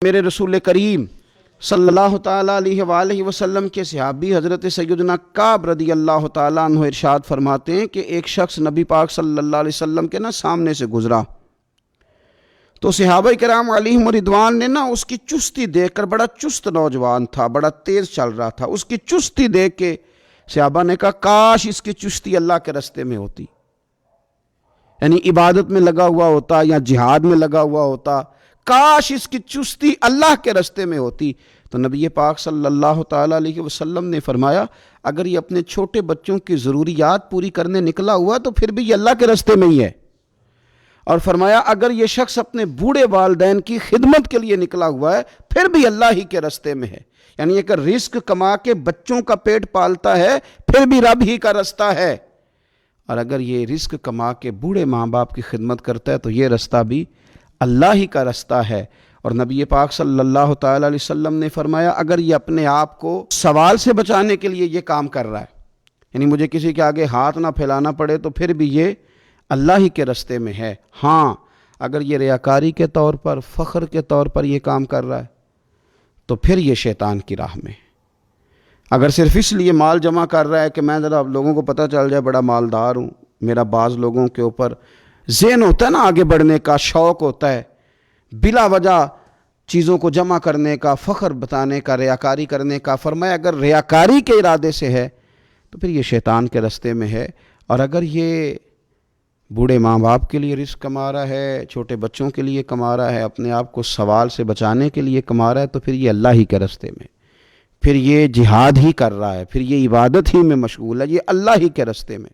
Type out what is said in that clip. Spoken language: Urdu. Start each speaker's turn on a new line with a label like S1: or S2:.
S1: میرے رسول کریم صلی اللہ تعالیٰ علیہ وآلہ وسلم کے صحابی حضرت سیدنا کعب رضی اللہ تعالیٰ عنہ ارشاد فرماتے ہیں کہ ایک شخص نبی پاک صلی اللہ علیہ وسلم کے سامنے سے گزرا تو صحابہ کرام علیہم رضوان نے اس کی چستی دیکھ کر، بڑا چست نوجوان تھا، بڑا تیز چل رہا تھا، اس کی چستی دیکھ کے صحابہ نے کہا کاش اس کی چستی اللہ کے راستے میں ہوتی، یعنی عبادت میں لگا ہوا ہوتا یا جہاد میں لگا ہوا ہوتا، کاش اس کی چستی اللہ کے راستے میں ہوتی۔ تو نبی پاک صلی اللہ تعالیٰ علیہ وسلم نے فرمایا اگر یہ اپنے چھوٹے بچوں کی ضروریات پوری کرنے نکلا ہوا تو پھر بھی یہ اللہ کے راستے میں ہی ہے، اور فرمایا اگر یہ شخص اپنے بوڑھے والدین کی خدمت کے لیے نکلا ہوا ہے پھر بھی اللہ ہی کے راستے میں ہے، یعنی اگر رزق کما کے بچوں کا پیٹ پالتا ہے پھر بھی رب ہی کا راستہ ہے، اور اگر یہ رزق کما کے بوڑھے ماں باپ کی خدمت کرتا ہے تو یہ راستہ بھی اللہ ہی کا راستہ ہے۔ اور نبی پاک صلی اللہ تعالیٰ علیہ وسلم نے فرمایا اگر یہ اپنے آپ کو سوال سے بچانے کے لیے یہ کام کر رہا ہے، یعنی مجھے کسی کے آگے ہاتھ نہ پھیلانا پڑے، تو پھر بھی یہ اللہ ہی کے راستے میں ہے۔ ہاں اگر یہ ریاکاری کے طور پر، فخر کے طور پر یہ کام کر رہا ہے تو پھر یہ شیطان کی راہ میں۔ اگر صرف اس لیے مال جمع کر رہا ہے کہ میں ذرا لوگوں کو پتہ چل جائے بڑا مالدار ہوں، میرا بعض لوگوں کے اوپر ذہن ہوتا ہے آگے بڑھنے کا، شوق ہوتا ہے بلا وجہ چیزوں کو جمع کرنے کا، فخر بتانے کا، ریاکاری کرنے کا، فرمایا اگر ریاکاری کے ارادے سے ہے تو پھر یہ شیطان کے راستے میں ہے، اور اگر یہ بوڑھے ماں باپ کے لیے رزق کما رہا ہے، چھوٹے بچوں کے لیے کما رہا ہے، اپنے آپ کو سوال سے بچانے کے لیے کما رہا ہے تو پھر یہ اللہ ہی کے راستے میں، پھر یہ جہاد ہی کر رہا ہے، پھر یہ عبادت ہی میں مشغول ہے، یہ اللہ ہی کے راستے میں۔